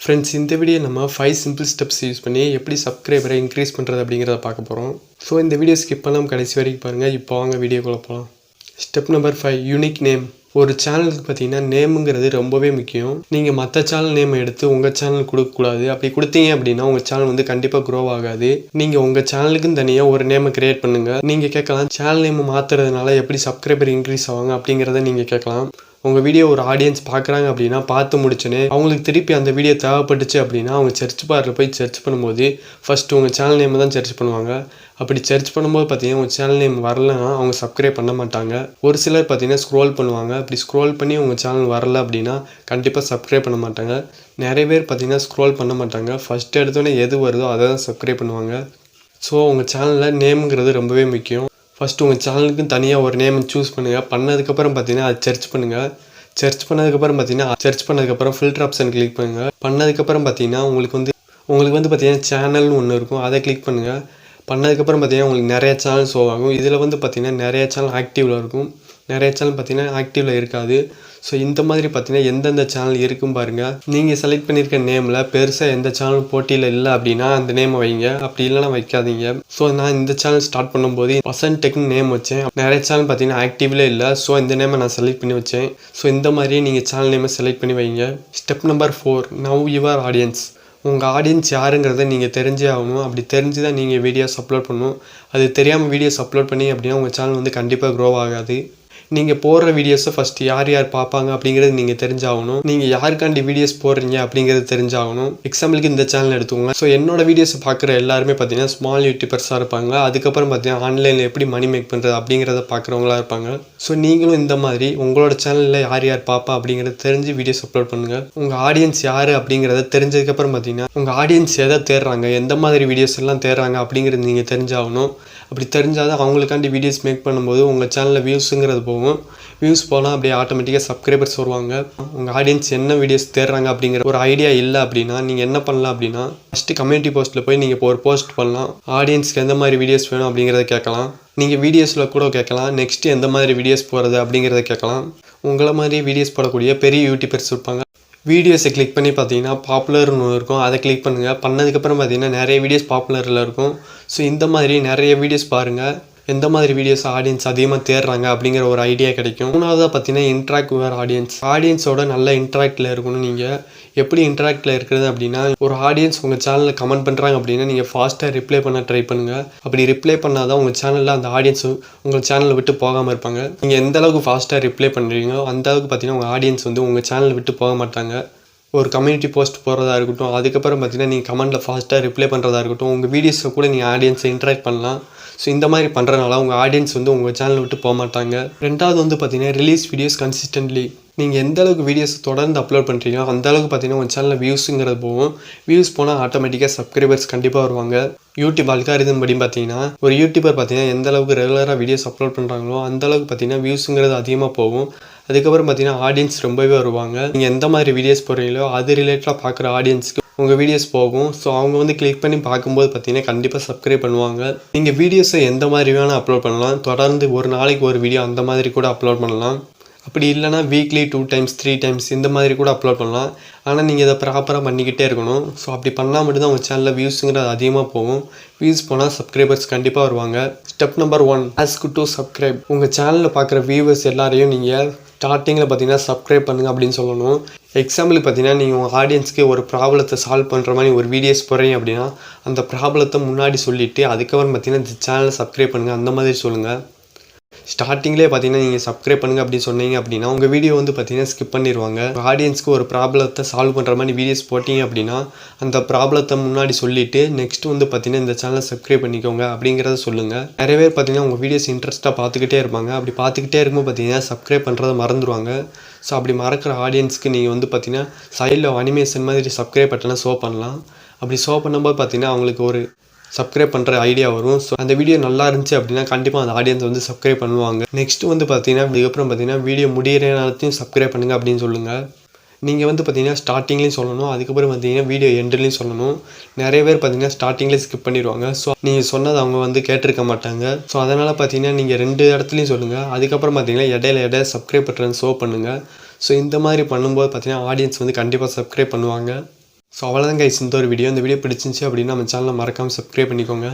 Friends, இந்த video நம்ம 5 simple steps use பண்ணி எப்படி சப்ஸ்கிரைபரை இன்க்ரீஸ் பண்ணுறது அப்படிங்கிறத பார்க்க போகிறோம். ஸோ இந்த வீடியோ ஸ்கிப் பண்ணாமல் கடைசி வரைக்கும் பாருங்கள். இப்போ வாங்க வீடியோக்குள்ளே போகலாம். Step number 5, unique name. ஒரு சேனலுக்கு பார்த்தீங்கன்னா நேமுங்கிறது ரொம்பவே முக்கியம். நீங்கள் மற்ற சேனல் நேம் எடுத்து உங்கள் சேனல் கொடுக்கக்கூடாது. அப்படி கொடுத்தீங்க அப்படின்னா உங்கள் சேனல் வந்து கண்டிப்பாக க்ரோ ஆகாது. நீங்கள் உங்கள் சேனலுக்குன்னு தனியாக ஒரு நேமை கிரியேட் பண்ணுங்கள். நீங்கள் கேட்கலாம், சேனல் நேம் மாற்றுறதுனால எப்படி சப்ஸ்கிரைபர் இன்க்ரீஸ் ஆவாங்க அப்படிங்கிறத நீங்கள் கேட்கலாம். உங்கள் வீடியோ ஒரு ஆடியன்ஸ் பார்க்குறாங்க அப்படின்னா பார்த்து முடிச்சுன்னு அவங்களுக்கு திருப்பி அந்த வீடியோ தேவைப்பட்டுச்சு அப்படின்னா அவங்க சர்ச் பாரில் போய் சர்ச் பண்ணும்போது ஃபஸ்ட்டு உங்கள் சேனல் நேம் தான் சர்ச் பண்ணுவாங்க. அப்படி சர்ச் பண்ணும்போது பார்த்தீங்கன்னா உங்கள் சேனல் நேம் வரலன்னா அவங்க சப்ஸ்கிரைப் பண்ண மாட்டாங்க. ஒரு சிலர் பார்த்தீங்கன்னா ஸ்க்ரோல் பண்ணுவாங்க. அப்படி ஸ்க்ரோல் பண்ணி உங்கள் சேனல் வரல அப்படின்னா கண்டிப்பாக சப்ஸ்கிரைப் பண்ண மாட்டாங்க. நிறைய பேர் பார்த்தீங்கன்னா ஸ்க்ரோல் பண்ண மாட்டாங்க. ஃபஸ்ட்டு எடுத்தோன்னே எது வருதோ அதை தான் சப்ஸ்கிரைப் பண்ணுவாங்க. ஸோ உங்கள் சேனலில் நேமுங்கிறது ரொம்பவே முக்கியம். ஃபஸ்ட்டு உங்கள் சேனலுக்குன்னு தனியாக ஒரு நேம் சூஸ் பண்ணுங்கள். பண்ணதுக்கப்புறம் பார்த்தீங்கன்னா அது சர்ச் பண்ணுங்கள். சர்ச் பண்ணதுக்கப்புறம் ஃபில்டர் ஆப்ஷன் கிளிக் பண்ணுங்கள். பண்ணதுக்கப்புறம் பார்த்தீங்கன்னா உங்களுக்கு வந்து பார்த்தீங்கன்னா சேனல்னு ஒன்று இருக்கும், அதை கிளிக் பண்ணுங்கள். பண்ணதுக்கப்புறம் பார்த்தீங்கன்னா உங்களுக்கு நிறைய சேனல் ஷோ ஆகும். இதில் வந்து பார்த்தீங்கன்னா நிறைய சேனல் ஆக்டிவில் இருக்கும், நிறைய சேனல் பார்த்தீங்கன்னா ஆக்டிவில் இருக்காது. ஸோ இந்த மாதிரி பார்த்தீங்கன்னா எந்தெந்த சேனல் இருக்கும் பாருங்கள். நீங்கள் செலக்ட் பண்ணியிருக்க நேமில் பெருசாக எந்த சேனல் போட்டியில் இல்லை அப்படின்னா அந்த நேமை வைங்க. அப்படி இல்லைனா வைக்காதீங்க. ஸோ நான் இந்த சேனல் ஸ்டார்ட் பண்ணும்போது வசந்த் டெக்னு நேம் வச்சேன். நிறைய சேனல் பார்த்தீங்கன்னா ஆக்டிவ்லே இல்லை. ஸோ இந்த நேமை நான் செலக்ட் பண்ணி வச்சேன். ஸோ இந்த மாதிரியே நீங்கள் சேனல் நேமை செலக்ட் பண்ணி வைங்க. Step number 4, now your audience. உங்கள் ஆடியன்ஸ் யாருங்கிறத நீங்கள் தெரிஞ்சே ஆகணும். அப்படி தெரிஞ்சு தான் நீங்கள் வீடியோஸ் அப்லோட் பண்ணணும். அது தெரியாமல் வீடியோஸ் அப்லோட் பண்ணி அப்படின்னா உங்கள் சேனல் வந்து கண்டிப்பாக க்ரோ ஆகாது. நீங்கள் போடுற வீடியோஸை ஃபஸ்ட்டு யார் பார்ப்பாங்க அப்படிங்கிறது நீங்கள் தெரிஞ்சாகணும். நீங்கள் யாருக்காண்டி வீடியோஸ் போடுறீங்க அப்படிங்கிறது தெரிஞ்சாகணும். எக்ஸாம்பிளுக்கு இந்த சேனல் எடுத்துக்கோங்க. ஸோ என்னோட வீடியோஸை பார்க்குற எல்லாருமே பார்த்தீங்கன்னா ஸ்மால் யூடியூபர்ஸாக இருப்பாங்க. அதுக்கப்புறம் பார்த்தீங்கன்னா ஆன்லைனில் எப்படி மணி மேக் பண்ணுறது அப்படிங்கிறத பார்க்குறவங்களா இருப்பாங்க. ஸோ நீங்களும் இந்த மாதிரி உங்களோட சேனலில் யார் பார்ப்பா அப்படிங்கிறத தெரிஞ்சு வீடியோஸ் அப்லோட் பண்ணுங்கள். உங்கள் ஆடியன்ஸ் யார் அப்படிங்கிறத தெரிஞ்சதுக்கப்புறம் பார்த்தீங்கன்னா உங்கள் ஆடியன்ஸ் எதை தேடுறாங்க, எந்த மாதிரி வீடியோஸ் எல்லாம் தேடுறாங்க அப்படிங்கிறது நீங்கள் தெரிஞ்சாகணும். அப்படி தெரிஞ்சால் தான் அவங்களுக்காண்டி வீடியோஸ் மேக் பண்ணும்போது உங்கள் சேனலில் வியூஸுங்கிறது போகும். வியூஸ் போனால் அப்படியே ஆட்டோமேட்டிக்காக சப்ஸ்கிரைபர்ஸ் வருவாங்க. உங்கள் ஆடியன்ஸ் என்ன வீடியோஸ் தேடுறாங்க அப்படிங்கிற ஒரு ஐடியா இல்லை அப்படின்னா நீங்கள் என்ன பண்ணலாம் அப்படின்னா ஃபஸ்ட்டு கம்யூனிட்டி போஸ்ட்டில் போய் நீங்கள் இப்போ ஒரு போஸ்ட் பண்ணலாம். ஆடியன்ஸ்க்கு எந்த மாதிரி வீடியோஸ் வேணும் அப்படிங்கிறத கேட்கலாம். நீங்கள் வீடியோஸில் கூட கேட்கலாம். நெக்ஸ்ட்டு எந்த மாதிரி வீடியோஸ் போகிறது அப்படிங்கிறத கேட்கலாம். உங்களை மாதிரி வீடியோஸ் போடக்கூடிய பெரிய யூடியூபர்ஸ் இருப்பாங்க. வீடியோஸை கிளிக் பண்ணி பார்த்தீங்கன்னா பாப்புலர்னு ஒன்று இருக்கும், அதை கிளிக் பண்ணுங்கள். பண்ணதுக்கப்புறம் பார்த்தீங்கன்னா நிறைய வீடியோஸ் பாப்புலரில் இருக்கும். ஸோ இந்த மாதிரி நிறைய வீடியோஸ் பாருங்கள். எந்த மாதிரி வீடியோஸ் ஆடியன்ஸ் அதிகமாக தேடுறாங்க அப்படிங்கிற ஒரு ஐடியா கிடைக்கும். மூணாவதாக பார்த்தீங்கன்னா இன்ட்ராக்ட் வித் ஆடியன்ஸ். ஆடியன்ஸோட நல்ல இன்ட்ராக்டில் இருக்கணும். நீங்கள் எப்படி இன்ட்ராக்டில் இருக்கிறது அப்படின்னா ஒரு ஆடியன்ஸ் உங்கள் சேனலில் கமெண்ட் பண்ணுறாங்க அப்படின்னா நீங்கள் ஃபாஸ்ட்டாக ரிப்ளை பண்ண ட்ரை பண்ணுங்கள். அப்படி ரிப்ளை பண்ணால் தான் உங்கள் சேனலில் அந்த ஆடியன்ஸ் உங்கள் சேனலை விட்டு போகாமல் இருப்பாங்க. நீங்கள் எந்த அளவுக்கு ஃபாஸ்ட்டாக ரிப்ளை பண்ணுறீங்களோ அந்த அளவுக்கு பார்த்தீங்கன்னா உங்கள் ஆடியன்ஸ் வந்து உங்கள் சேனலை விட்டு போக மாட்டாங்க. ஒரு கம்யூனிட்டி போஸ்ட் போகிறதா இருக்கட்டும், அதுக்கப்புறம் பார்த்தீங்கன்னா நீங்கள் கமெண்ட்டில் ஃபாஸ்ட்டாக ரிப்ளை பண்ணுறதா இருக்கட்டும், உங்கள் வீடியோஸை கூட நீங்கள் ஆடியன்ஸை இன்ட்ராக்ட் பண்ணலாம். ஸோ இந்த மாதிரி பண்ணுறதுனால உங்கள் ஆடியன்ஸ் வந்து உங்கள் சேனல் விட்டு போக மாட்டாங்க. ரெண்டாவது வந்து பார்த்தீங்கன்னா ரிலீஸ் வீடியோஸ் கன்சிஸ்டன்ட்லி. நீங்கள் எந்த அளவுக்கு வீடியோஸ் தொடர்ந்து அப்லோட் பண்ணுறீங்களோ அந்த அளவுக்கு பார்த்தீங்கன்னா உங்கள் சேனலில் வியூஸுங்கிறது போகும். வியூஸ் போனால் ஆட்டோமேட்டிக்காக சப்ஸ்கிரைபர்ஸ் கண்டிப்பாக வருவாங்க. யூடியூப் அல்காரிதம் படி பார்த்தீங்கன்னா ஒரு யூடியூபர் பார்த்தீங்கன்னா எந்த அளவுக்கு ரெகுலராக வீடியோஸ் அப்லோட் பண்ணுறாங்களோ அந்த அளவுக்கு பார்த்தீங்கன்னா வியூஸுங்கிறது அதிகமாக போகும். அதுக்கப்புறம் பார்த்தீங்கன்னா ஆடியன்ஸ் ரொம்பவே வருவாங்க. நீங்கள் எந்த மாதிரி வீடியோஸ் போடுறீங்களோ அது ரிலேட்டடாக பார்க்குற ஆடியன்ஸ்க்கு உங்கள் வீடியோஸ் போகும். ஸோ அவங்க வந்து கிளிக் பண்ணி பார்க்கும்போது பார்த்தீங்கன்னா கண்டிப்பாக சப்ஸ்கிரைப் பண்ணுவாங்க. நீங்கள் வீடியோஸை எந்த மாதிரி வேணால் அப்லோட் பண்ணலாம். தொடர்ந்து ஒரு நாளைக்கு ஒரு வீடியோ அந்த மாதிரி கூட அப்லோட் பண்ணலாம். அப்படி இல்லைனா வீக்லி 2 times 3 times இந்த மாதிரி கூட அப்லோட் பண்ணலாம். ஆனால் நீங்கள் இதை ப்ராப்பராக பண்ணிக்கிட்டே இருக்கணும். ஸோ அப்படி பண்ணால் மட்டும்தான் உங்கள் சேனலில் வியூஸுங்கிறது அதிகமாக போகும். வியூஸ் போனால் சப்ஸ்கிரைபர்ஸ் கண்டிப்பாக வருவாங்க. Step number 1, ask to subscribe. உங்கள் சேனலில் பார்க்குற வியூவர்ஸ் எல்லாரையும் நீங்கள் ஸ்டார்டிங்கில் பார்த்தீங்கன்னா சப்ஸ்கிரைப் பண்ணுங்கள் அப்படின்னு சொல்லணும். எக்ஸாம்பிளுக்கு பார்த்தீங்கன்னா நீங்கள் உங்கள் ஆடியன்ஸ்க்கு ஒரு ப்ராப்ளத்தை சால்வ் பண்ணுற மாதிரி ஒரு வீடியோஸ் போடுறீங்க அப்படின்னா அந்த ப்ராப்ளத்தை முன்னாடி சொல்லிவிட்டு அதுக்கப்புறம் பார்த்தீங்கன்னா இந்த சேனலை சப்ஸ்கிரைப் பண்ணுங்கள் அந்த மாதிரி சொல்லுங்கள். ஸ்டார்டிங்லேயே பார்த்தீங்கன்னா நீங்கள் சப்ஸ்கிரைப் பண்ணுங்கள் அப்படின்னு சொன்னீங்க அப்படின்னா உங்கள் வீடியோ வந்து பார்த்தீங்கன்னா ஸ்கிப் பண்ணிடுவாங்க. ஆடியன்ஸ்க்கு ஒரு ப்ராப்ளத்தை சால்வ் பண்ணுற மாதிரி வீடியோஸ் போட்டிங்க அப்படின்னா அந்த ப்ராப்ளத்தை முன்னாடி சொல்லிவிட்டு நெக்ஸ்ட் வந்து பார்த்தீங்கன்னா இந்த சேனலை சப்ஸ்கிரைப் பண்ணிக்கோங்க அப்படிங்கிறத சொல்லுங்கள். நிறைய பேர் பார்த்தீங்கன்னா உங்கள் வீடியோஸ் இன்ட்ரெஸ்ட்டாக பார்த்துக்கிட்டே இருப்பாங்க. அப்படி பார்த்துக்கிட்டே இருக்கும்போது பார்த்தீங்கன்னா சப்ஸ்கிரைப் பண்ணுறதை மறந்துடுவாங்க. ஸோ அப்படி மறக்கிற ஆடியன்ஸ்க்கு நீங்கள் வந்து பார்த்தீங்கன்னா சைடில் அனிமேஷன் மாதிரி சப்ஸ்கிரைப் பட்டனை ஷோ பண்ணலாம். அப்படி ஷோ பண்ணும்போது பார்த்தீங்கன்னா அவங்களுக்கு ஒரு சப்ஸ்கிரைப் பண்ணுற ஐடியா வரும். ஸோ அந்த வீடியோ நல்லா இருந்துச்சு அப்படின்னா கண்டிப்பாக அந்த ஆடியன்ஸ் வந்து சப்ஸ்கிரைப் பண்ணுவாங்க. நெக்ஸ்ட் வந்து பார்த்தீங்கன்னா இதுக்கப்புறம் பார்த்தீங்கன்னா வீடியோ முடிகிற நேரத்தையும் சப்ஸ்கிரைப் பண்ணுங்கள் அப்படின்னு சொல்லுங்கள். நீங்கள் வந்து பார்த்தீங்கன்னா ஸ்டார்டிங்லேயும் சொல்லணும், அதுக்கப்புறம் பார்த்தீங்கன்னா வீடியோ எண்ட்லேயும் சொல்லணும். நிறைய பேர் பார்த்தீங்கன்னா ஸ்டார்டிங்லேயே ஸ்கிப் பண்ணிடுவாங்க. ஸோ நீங்கள் சொன்னது அவங்க வந்து கேட்டிருக்க மாட்டாங்க. ஸோ அதனால் பார்த்தீங்கன்னா நீங்கள் 2 இடத்துலையும் சொல்லுங்கள். அதுக்கப்புறம் பார்த்தீங்கன்னா இடையில சப்ஸ்கிரைப் பட்டன் ஷோ பண்ணுங்கள். ஸோ இந்த மாதிரி பண்ணும்போது பார்த்தீங்கன்னா ஆடியன்ஸ் வந்து கண்டிப்பாக சப்ஸ்கிரைப் பண்ணுவாங்க. ஸோ அவ்வளோதான் கைஸ் இந்த ஒரு வீடியோ. இந்த வீடியோ பிடிச்சிருந்துச்சி அப்படின்னா நம்ம சேனலை மறக்காமல் சப்ஸ்கிரைப் பண்ணிக்கோங்க.